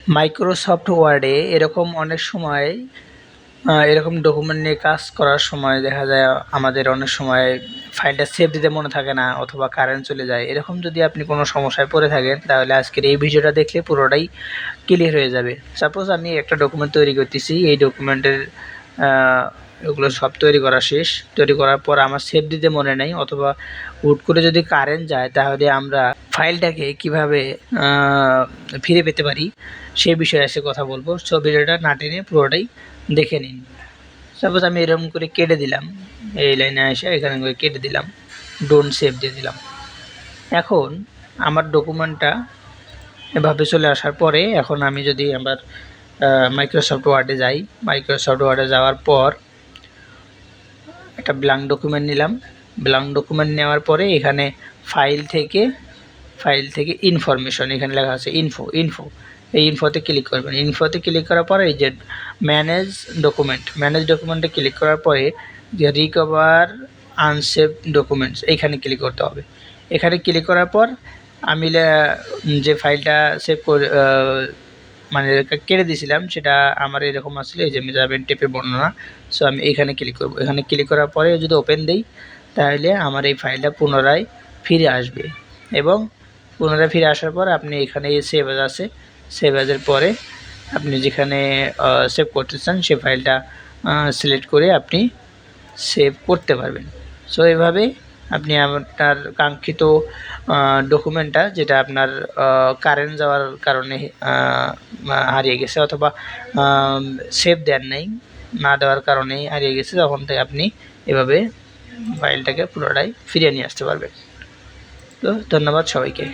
Microsoft ওয়ার্ডে এরকম অনেক সময় এরকম ডকুমেন্ট নিয়ে কাজ করার সময় দেখা যায় আমাদের অনেক সময় ফাইলটা সেভ দিতে মনে থাকে না, অথবা কারেন্ট চলে যায়। এরকম যদি আপনি কোনো সমস্যায় পড়ে থাকেন তাহলে আজকের এই ভিডিওটা দেখলে পুরোটাই ক্লিয়ার হয়ে যাবে। সাপোজ আমি একটা ডকুমেন্ট তৈরি করতেছি, এই ডকুমেন্টের এগুলো সব তৈরি করা শেষ। তৈরি করার পর আমার সেভ দিতে মনে নেই, অথবা হুট করে যদি কারেন্ট যায় তাহলে আমরা ফাইলটাকে কিভাবে ফিরে পেতে পারি সেই বিষয়ে এসে কথা বলবো। সো ভিডিওটা না টেনে পুরোটাই দেখে নিন। সাপোজ আমি এরকম করে কেটে দিলাম, এই লাইনে এসে এখানে করে কেটে দিলাম, ডোন্ট সেভ দিয়ে দিলাম। এখন আমার ডকুমেন্টটা এভাবে চলে আসার পরে এখন আমি যদি আবার মাইক্রোসফট ওয়ার্ডে যাই, মাইক্রোসফট ওয়ার্ডে যাওয়ার পর একটা ব্ল্যাঙ্ক ডকুমেন্ট নিলাম। ব্ল্যাঙ্ক ডকুমেন্ট নেওয়ার পরে এখানে ফাইল থেকে ইনফরমেশন, এখানে লেখা আছে ইনফো। এই ইনফোতে ক্লিক করবেন। ইনফোতে ক্লিক করার পরে এই যে ম্যানেজ ডকুমেন্টে ক্লিক করার পরে যে রিকভার আনসেভ ডকুমেন্টস, এইখানে ক্লিক করতে হবে। এখানে ক্লিক করার পর আমি যে ফাইলটা সেভ করে মানে কেটে দিয়েছিলাম সেটা আমার এরকম আসলে এই যে মেজারমেন্ট টেপের বর্ণনা। সো আমি এইখানে ক্লিক করব। এখানে ক্লিক করার পরে যদি ওপেন দিই তাহলে আমার এই ফাইলটা পুনরায় ফিরে আসবে, এবং পুনরায় ফিরে আসার পর আপনি এখানে সেভ অ্যাজ আছে, সেভ অ্যাজের পরে আপনি যেখানে সেভ করতে চান সেই ফাইলটা সিলেক্ট করে আপনি সেভ করতে পারবেন। সো এভাবে আপনি আপনার কাঙ্ক্ষিত ডকুমেন্টটা, যেটা আপনার কারেন্ট যাওয়ার কারণে হারিয়ে গেছে, অথবা সেভ দেন নাই, না দেওয়ার কারণেই হারিয়ে গেছে, তখন থেকে আপনি এভাবে ফাইলটাকে পুরোটাই ফিরিয়ে নিয়ে আসতে পারবেন। তো ধন্যবাদ সবাইকে।